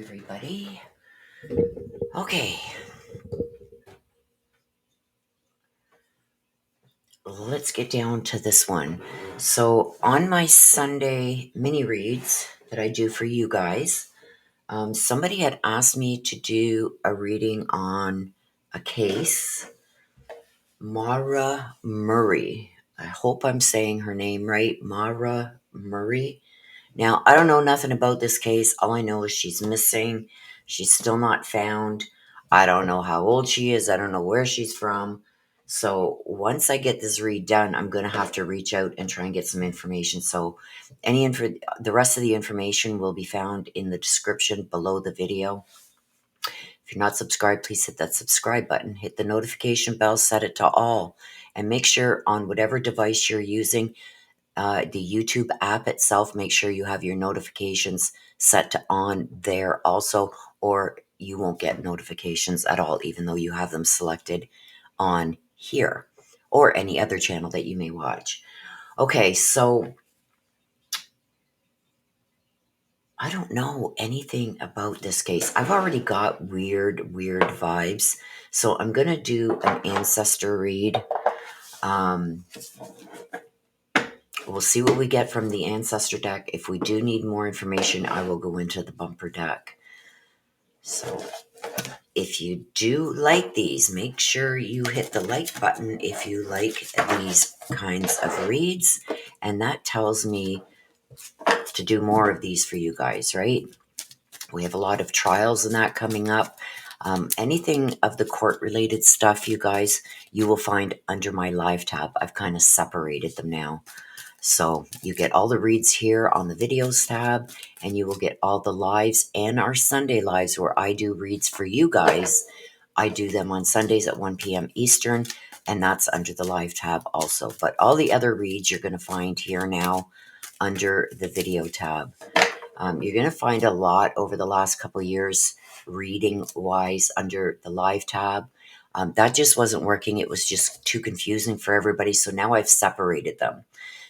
everybody. Okay, let's get down to this one. So, on my Sunday mini reads that I do for you guys, somebody had asked me to do a reading on a case, Maura Murray. I hope I'm saying her name right, Maura Murray. Now, I don't know nothing about this case. All I know is she's missing. She's still not found. I don't know how old she is. I don't know where she's from. So once I get this read done, I'm going to have to reach out and try and get some information. So the rest of the information will be found in the description below the video. If you're not subscribed, please hit that subscribe button. Hit the notification bell, set it to all. And make sure on whatever device you're using, the YouTube app itself, make sure you have your notifications set to on there also, or you won't get notifications at all, even though you have them selected on here or any other channel that you may watch. Okay, so I don't know anything about this case. I've already got weird vibes, so I'm going to do an ancestor read. We'll see what we get from the Ancestor deck. If we do need more information, I will go into the bumper deck. So if you do like these, make sure you hit the like button if you like these kinds of reads. And that tells me to do more of these for you guys, right? We have a lot of trials and that coming up. Anything of the court-related stuff, you guys, you will find under my live tab. I've kind of separated them now. So you get all the reads here on the videos tab, and you will get all the lives and our Sunday lives where I do reads for you guys. I do them on Sundays at 1 p.m. Eastern, and that's under the live tab also. But all the other reads you're going to find here now under the video tab. You're going to find a lot over the last couple of years reading-wise under the live tab. That just wasn't working. It was just too confusing for everybody, so now I've separated them.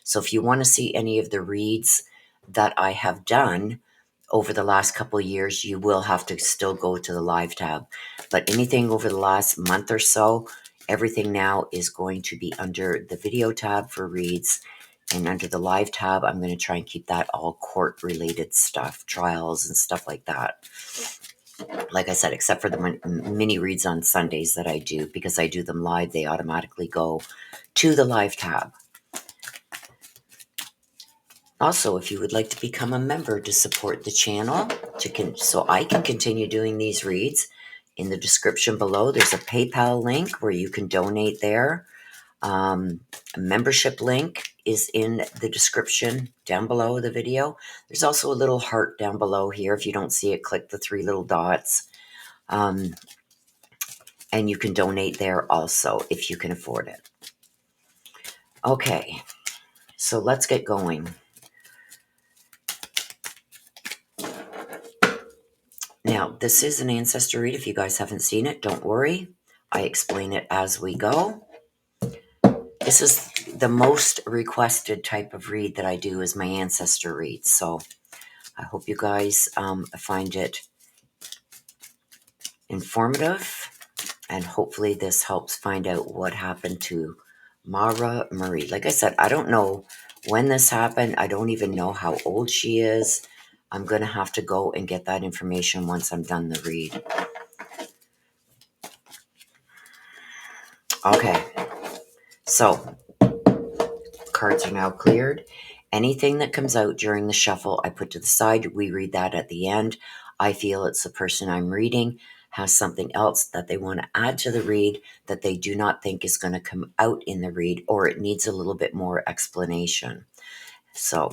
So if you want to see any of the reads that I have done over the last couple of years, you will have to still go to the live tab. But anything over the last month or so, everything now is going to be under the video tab for reads. And under the live tab, I'm going to try and keep that all court-related stuff, trials and stuff like that. Like I said, except for the mini reads on Sundays that I do, because I do them live, they automatically go to the live tab. Also, if you would like to become a member to support the channel, so I can continue doing these reads, in the description below, there's a PayPal link where you can donate there. A membership link is in the description down below the video. There's also a little heart down below here. If you don't see it, click the 3 little dots. And you can donate there also if you can afford it. Okay, so let's get going. Now, this is an ancestor read. If you guys haven't seen it, don't worry. I explain it as we go. This is the most requested type of read that I do, is my ancestor read. So I hope you guys find it informative, and hopefully this helps find out what happened to Maura Murray. Like I said, I don't know when this happened. I don't even know how old she is. I'm going to have to go and get that information once I'm done the read. Okay, so cards are now cleared. Anything that comes out during the shuffle, I put to the side. We read that at the end. I feel it's the person I'm reading has something else that they want to add to the read that they do not think is going to come out in the read, or it needs a little bit more explanation. So,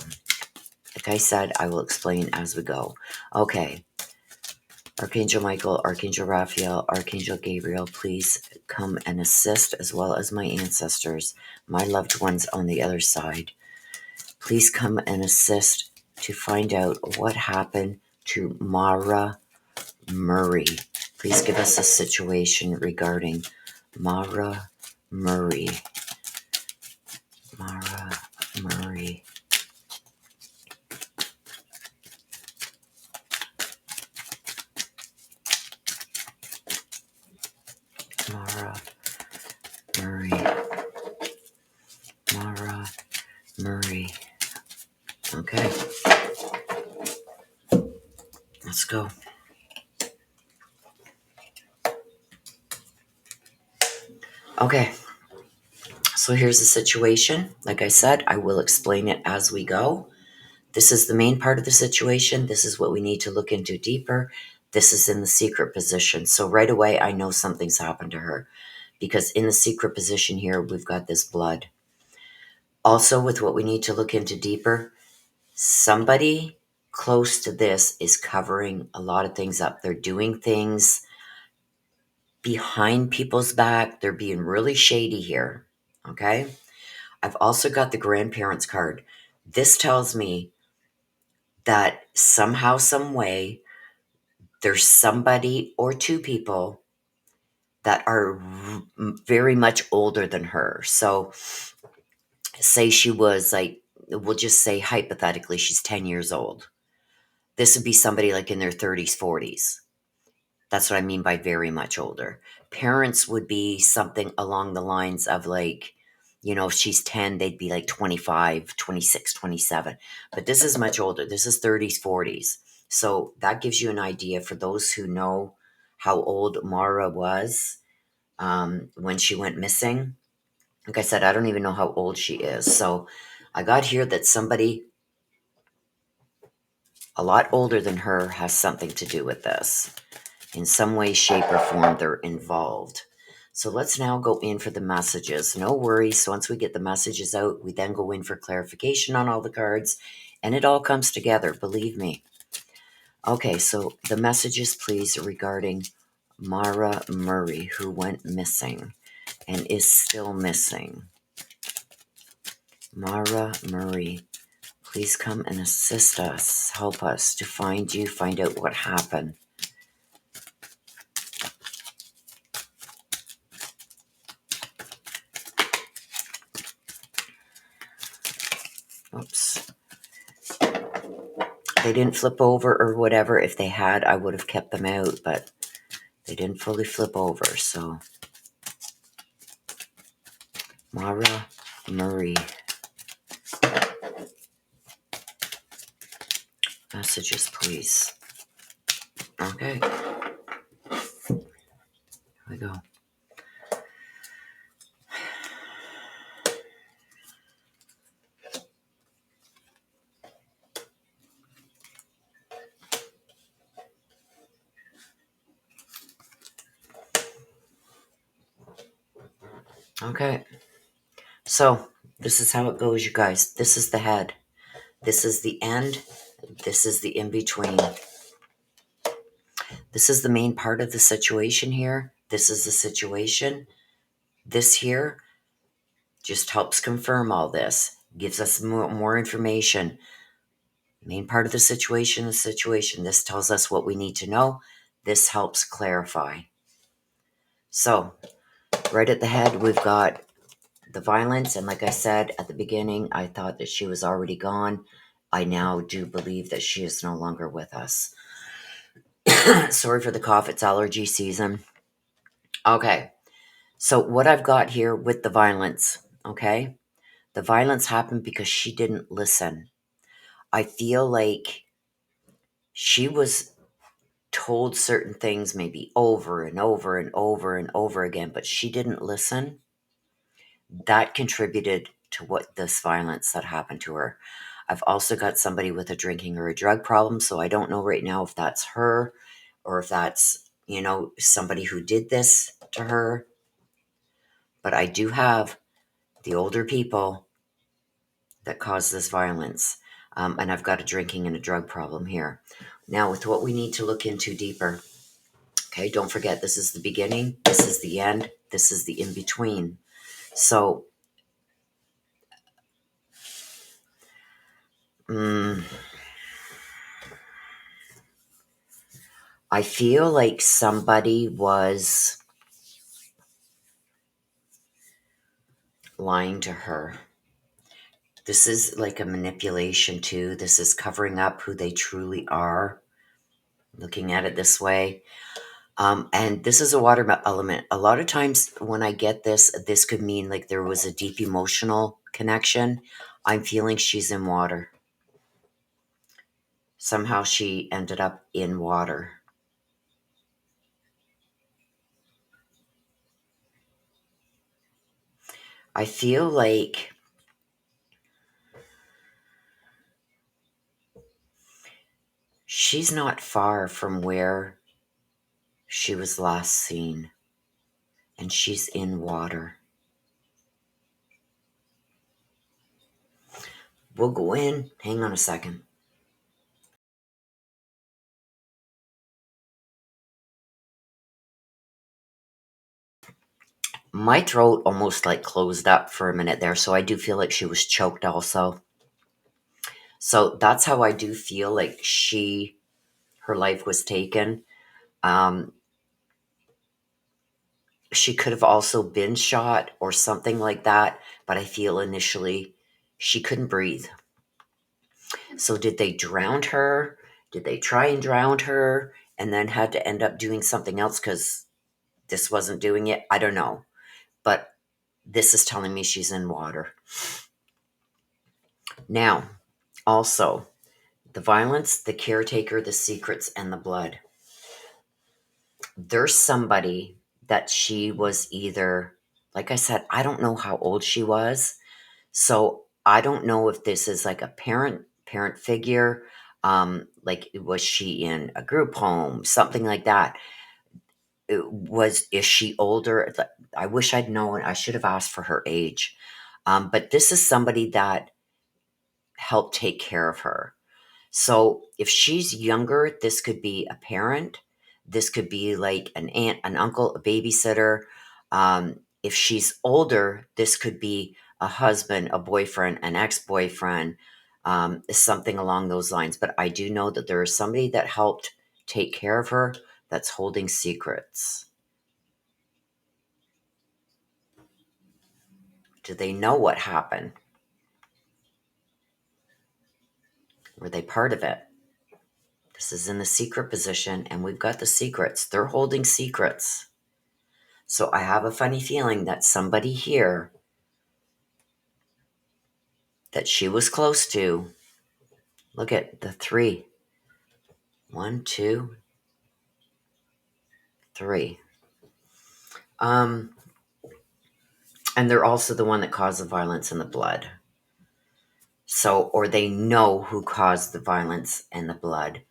like I said, I will explain as we go. Okay. Archangel Michael, Archangel Raphael, Archangel Gabriel, please come and assist, as well as my ancestors, my loved ones on the other side. Please come and assist to find out what happened to Maura Murray. Please give us a situation regarding Maura Murray. Maura Murray. Maura Murray. Maura Murray. Okay. Let's go. Okay. So here's the situation. Like I said, I will explain it as we go. This is the main part of the situation. This is what we need to look into deeper. This is in the secret position. So right away, I know something's happened to her because in the secret position here, we've got this blood. Also, with what we need to look into deeper, somebody close to this is covering a lot of things up. They're doing things behind people's back. They're being really shady here. Okay. I've also got the grandparents card. This tells me that somehow, some way, there's somebody or two people that are very much older than her. So say she was like, we'll just say hypothetically, she's 10 years old. This would be somebody like in their 30s, 40s. That's what I mean by very much older. Parents would be something along the lines of like, if she's 10, they'd be like 25, 26, 27. But this is much older. This is 30s, 40s. So that gives you an idea for those who know how old Maura was when she went missing. Like I said, I don't even know how old she is. So I got here that somebody a lot older than her has something to do with this. In some way, shape, or form, they're involved. So let's now go in for the messages. No worries. So once we get the messages out, we then go in for clarification on all the cards, and it all comes together, believe me. Okay, so the messages, please, regarding Maura Murray, who went missing and is still missing. Maura Murray, please come and assist us, help us to find you, find out what happened. Oops. They didn't flip over or whatever. If they had, I would have kept them out, but they didn't fully flip over. So, Maura Murray. Messages, please. Okay. Here we go. Okay. So, this is how it goes, you guys. This is the head. This is the end. This is the in-between. This is the main part of the situation here. This is the situation. This here just helps confirm all this. Gives us more information. Main part of the situation is situation. This tells us what we need to know. This helps clarify. So, right at the head, we've got the violence. And like I said at the beginning, I thought that she was already gone. I now do believe that she is no longer with us. Sorry for the cough. It's allergy season. Okay. So what I've got here with the violence, okay? The violence happened because she didn't listen. I feel like she was told certain things maybe over and over and over and over again, but she didn't listen. That contributed to what this violence that happened to her. I've also got somebody with a drinking or a drug problem, so I don't know right now if that's her or if that's, somebody who did this to her. But I do have the older people that caused this violence. And I've got a drinking and a drug problem here. Now, with what we need to look into deeper, okay, don't forget, this is the beginning, this is the end, this is the in-between. So, I feel like somebody was lying to her. This is like a manipulation too. This is covering up who they truly are. Looking at it this way. And this is a water element. A lot of times when I get this, this could mean like there was a deep emotional connection. I'm feeling she's in water. Somehow she ended up in water. I feel like she's not far from where she was last seen, and she's in water. We'll go in. Hang on a second. My throat almost like closed up for a minute there, so I do feel like she was choked also. So that's how I do feel like her life was taken. Um, she could have also been shot or something like that, but I feel initially she couldn't breathe. So did they drown her? Did they try and drown her and then had to end up doing something else because this wasn't doing it? I don't know. But this is telling me she's in water. Now, also, the violence, the caretaker, the secrets, and the blood. There's somebody that she was either, like I said, I don't know how old she was. So I don't know if this is like a parent figure. Like was she in a group home, something like that? Is she older? I wish I'd known. I should have asked for her age. But this is somebody that helped take care of her. So if she's younger, this could be a parent. This could be like an aunt, an uncle, a babysitter. If she's older, this could be a husband, a boyfriend, an ex-boyfriend, something along those lines. But I do know that there is somebody that helped take care of her that's holding secrets. Do they know what happened? Were they part of it? This is in the secret position, and we've got the secrets. They're holding secrets. So I have a funny feeling that somebody here that she was close to, look at the three. One, two, three. And they're also the one that caused the violence and the blood. So, or they know who caused the violence and the blood.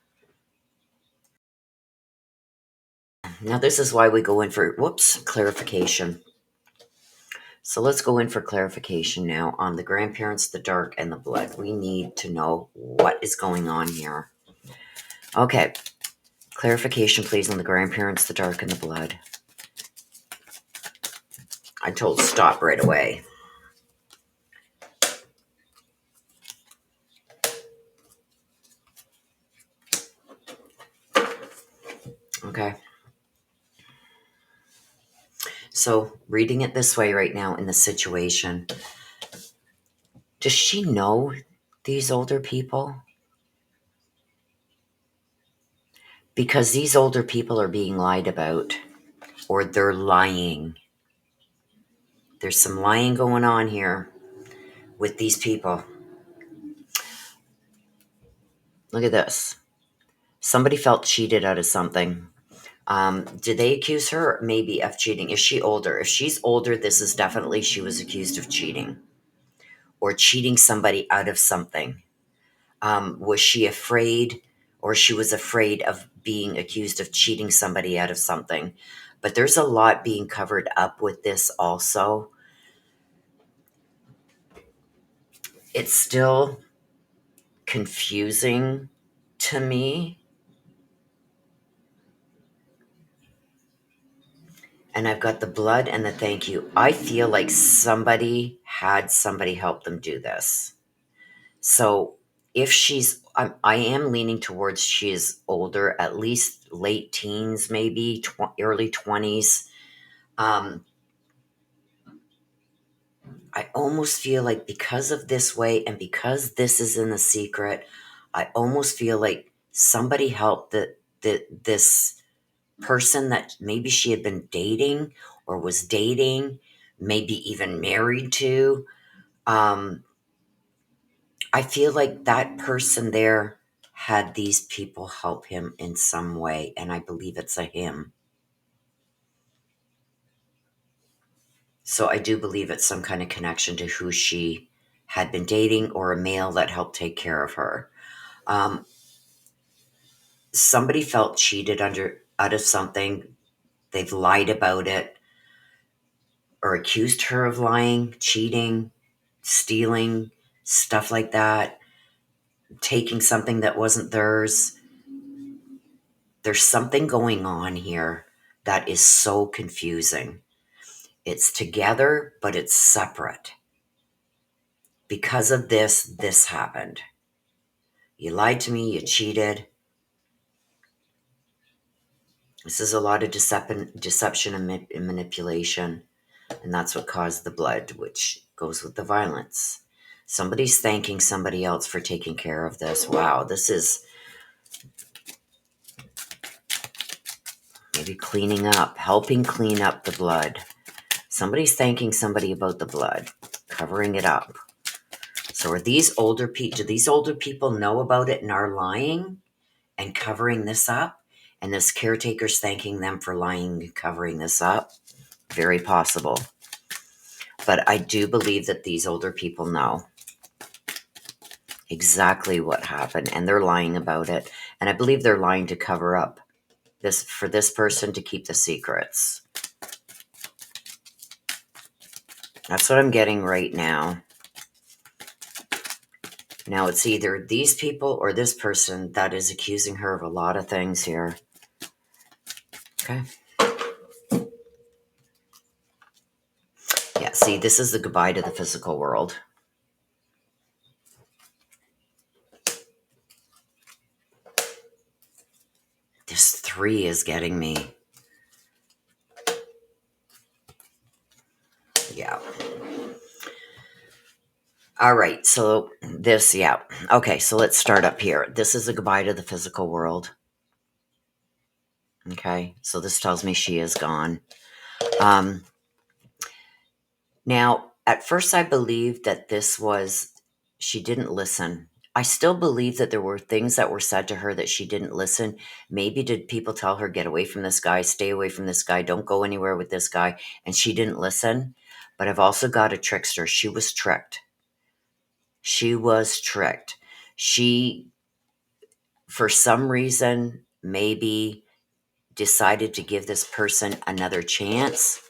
Now, this is why we go in for, clarification. So let's go in for clarification now on the grandparents, the dark, and the blood. We need to know what is going on here. Okay. Clarification, please, on the grandparents, the dark, and the blood. I told stop right away. Okay. So, reading it this way right now in the situation, does she know these older people? Because these older people are being lied about, or they're lying. There's some lying going on here with these people. Look at this. Somebody felt cheated out of something. Did they accuse her maybe of cheating? Is she older? If she's older, this is definitely she was accused of cheating or cheating somebody out of something. Was she afraid, or she was afraid of being accused of cheating somebody out of something? But there's a lot being covered up with this also. It's still confusing to me. And I've got the blood and the thank you. I feel like somebody had somebody help them do this. So if I am leaning towards she's older, at least late teens, maybe early 20s. I almost feel like because of this way and because this is in the secret, I almost feel like somebody helped this person that maybe she had been dating or was dating, maybe even married to. I feel like that person there had these people help him in some way, and I believe it's a him. So I do believe it's some kind of connection to who she had been dating or a male that helped take care of her. Um, Somebody felt cheated out of something. They've lied about it or accused her of lying, cheating, stealing, stuff like that, taking something that wasn't theirs. There's something going on here that is so confusing. It's together, but it's separate. Because of this happened. You lied to me, you cheated. This is a lot of deception and manipulation. And that's what caused the blood, which goes with the violence. Somebody's thanking somebody else for taking care of this. Wow, this is maybe cleaning up, helping clean up the blood. Somebody's thanking somebody about the blood, covering it up. So are these older people, do these older people know about it and are lying and covering this up? And this caretaker's thanking them for lying and covering this up? Very possible. But I do believe that these older people know exactly what happened and they're lying about it. And I believe they're lying to cover up this for this person to keep the secrets. That's what I'm getting right now. Now it's either these people or this person that is accusing her of a lot of things here. Okay. Yeah, see, this is the goodbye to the physical world. This 3 is getting me. Yeah. All right, so this, yeah. Okay, so let's start up here. This is a goodbye to the physical world. Okay, so this tells me she is gone. Now, at first I believed that she didn't listen. I still believe that there were things that were said to her that she didn't listen. Maybe did people tell her, get away from this guy, stay away from this guy, don't go anywhere with this guy, and she didn't listen. But I've also got a trickster. She was tricked. She was tricked. She, for some reason, maybe decided to give this person another chance.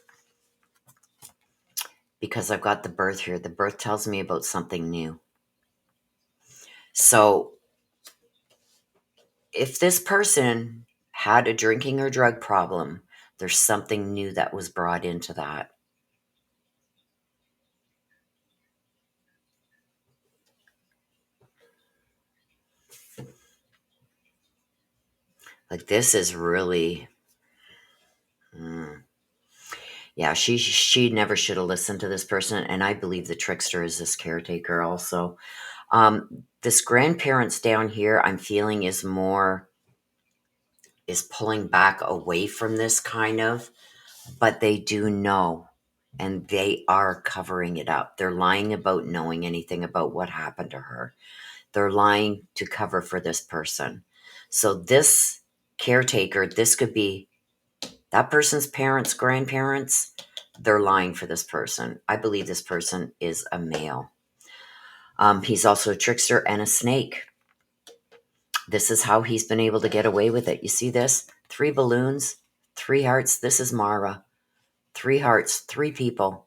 Because I've got the birth here. The birth tells me about something new. So if this person had a drinking or drug problem, there's something new that was brought into that. Like this is really, yeah. She never should have listened to this person, and I believe the trickster is this caretaker also. This grandparents down here, I'm feeling is pulling back away from this kind of, but they do know. And they are covering it up. They're lying about knowing anything about what happened to her. They're lying to cover for this person. So this caretaker, this could be that person's parents, grandparents. They're lying for this person. I believe this person is a male. He's also a trickster and a snake. This is how he's been able to get away with it. You see this? 3 balloons, 3 hearts. This is Maura. 3 hearts, 3 people.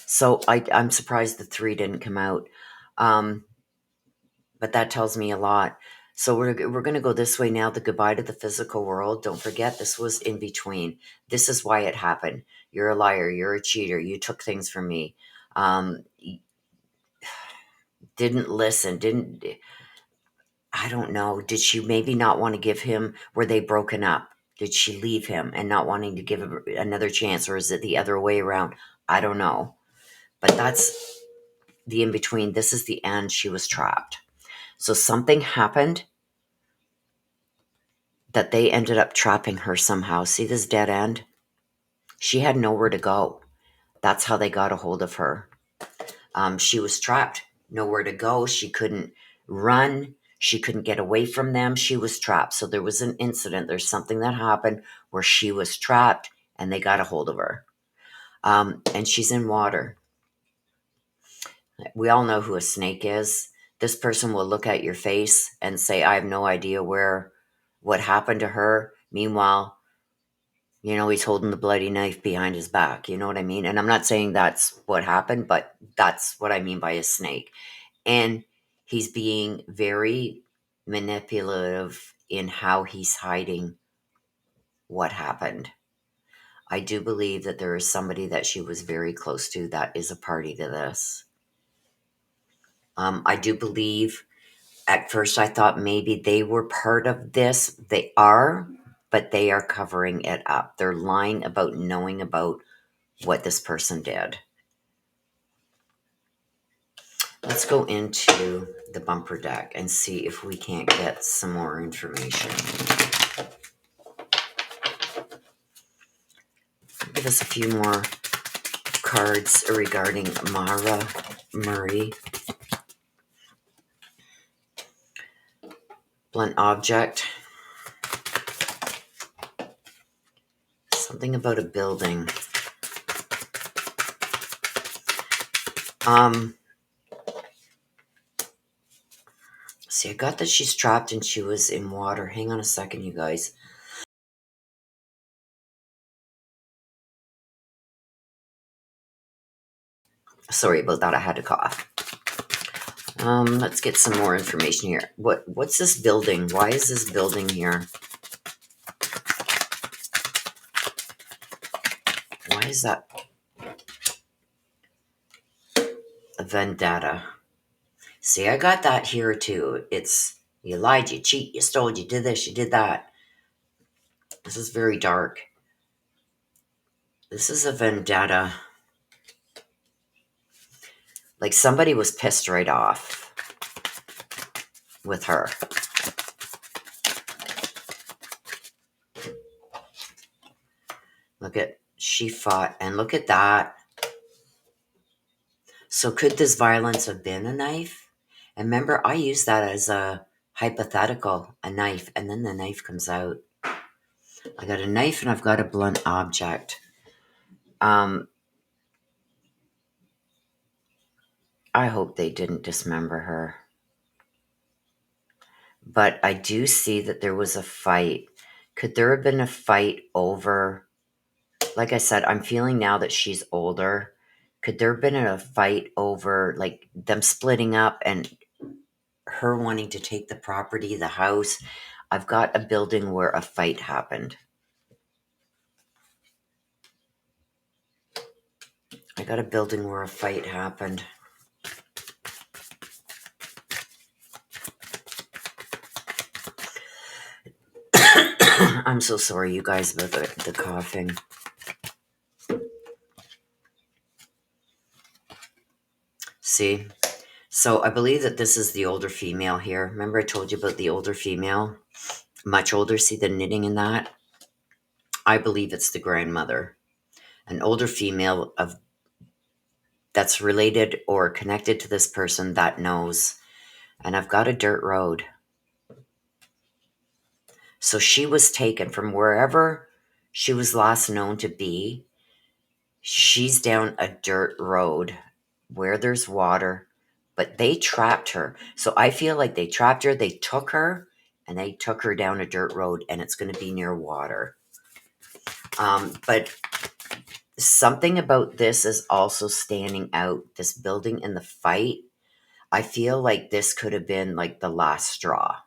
So I'm surprised the 3 didn't come out. But that tells me a lot. So we're going to go this way now, the goodbye to the physical world. Don't forget, this was in between. This is why it happened. You're a liar. You're a cheater. You took things from me. Didn't listen. I don't know. Did she maybe not want to give him, were they broken up? Did she leave him and not wanting to give him another chance? Or is it the other way around? I don't know. But that's the in-between. This is the end. She was trapped. So something happened. that they ended up trapping her somehow. See this dead end? She had nowhere to go. That's how they got a hold of her. She was trapped, nowhere to go. She couldn't run. She couldn't get away from them. She was trapped. So there was an incident. There's something that happened where she was trapped and they got a hold of her. And she's in water. We all know who a snake is. This person will look at your face and say, I have no idea what happened to her. Meanwhile, he's holding the bloody knife behind his back. You know what I mean? And I'm not saying that's what happened, but that's what I mean by a snake. And he's being very manipulative in how he's hiding what happened. I do believe that there is somebody that she was very close to that is a party to this. I do believe at first I thought maybe they were part of this. They are, but they are covering it up. They're lying about knowing about what this person did. Let's go into the bumper deck and see if we can't get some more information. Give us a few more cards regarding Maura Murray. Blunt object. Something about a building. See, I got that she's trapped and she was in water. Hang on a second, you guys. Sorry about that. I had to cough. Let's get some more information here. What's this building? Why is this building here? Why is that a vendetta? See, I got that here too. It's you lied, you cheat, you stole, you did this, you did that. This is very dark. This is a vendetta. Like somebody was pissed right off with her. She fought, and look at that. So could this violence have been a knife? And remember, I use that as a hypothetical, a knife, and then the knife comes out. I got a knife and I've got a blunt object. I hope they didn't dismember her. But I do see that there was a fight. Could there have been a fight over, like I said, I'm feeling now that she's older. Could there have been a fight over like them splitting up and her wanting to take the property, the house? I've got a building where a fight happened. I got a building where a fight happened. I'm so sorry, you guys, about the coughing. See? So I believe that this is the older female here. Remember I told you about the older female? Much older. See the knitting in that? I believe it's the grandmother. An older female that's related or connected to this person that knows. And I've got a dirt road. So she was taken from wherever she was last known to be. She's down a dirt road where there's water, but they trapped her. So I feel like they trapped her, they took her, and they took her down a dirt road, and it's going to be near water. But something about this is also standing out. This building and the fight, I feel like this could have been like the last straw.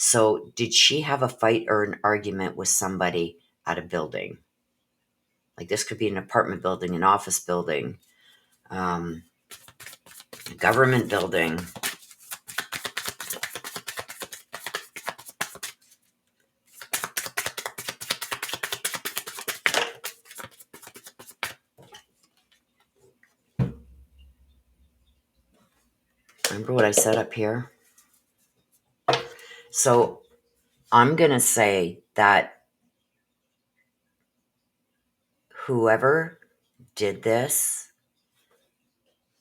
So did she have a fight or an argument with somebody at a building? Like this could be an apartment building, an office building, a government building. Remember what I said up here? So I'm going to say that whoever did this,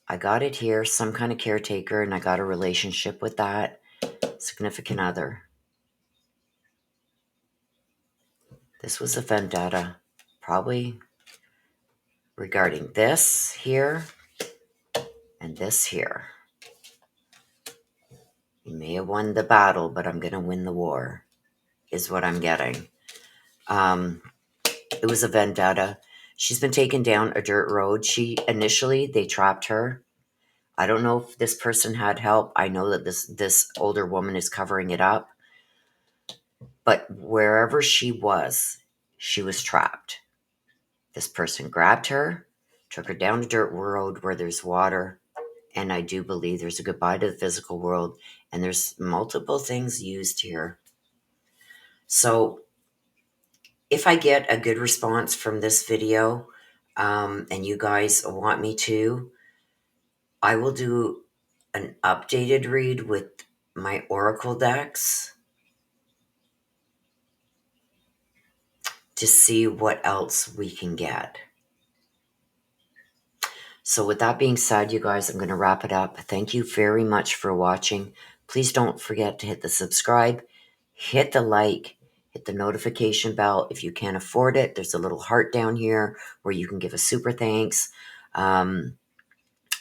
I got it here, some kind of caretaker, and I got a relationship with that significant other. This was a vendetta, probably regarding this here and this here. You may have won the battle, but I'm going to win the war, is what I'm getting. It was a vendetta. She's been taken down a dirt road. Initially, they trapped her. I don't know if this person had help. I know that this older woman is covering it up. But wherever she was trapped. This person grabbed her, took her down a dirt road where there's water, and I do believe there's a goodbye to the physical world, and there's multiple things used here. So if I get a good response from this video, and you guys want me to, I will do an updated read with my oracle decks to see what else we can get. So with that being said, you guys, I'm going to wrap it up. Thank you very much for watching. Please don't forget to hit the subscribe, hit the like, hit the notification bell. If you can't afford it, there's a little heart down here where you can give a super thanks.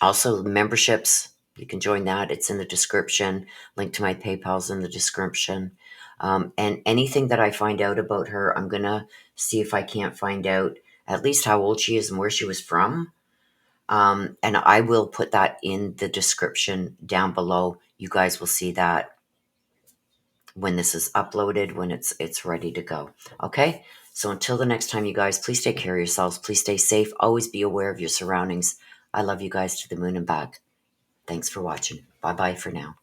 Also, memberships, you can join that. It's in the description. Link to my PayPal's in the description. And anything that I find out about her, I'm going to see if I can't find out at least how old she is and where she was from. And I will put that in the description down below. You guys will see that when this is uploaded, when it's ready to go. Okay? So until the next time, you guys, please take care of yourselves. Please stay safe. Always be aware of your surroundings. I love you guys to the moon and back. Thanks for watching. Bye-bye for now.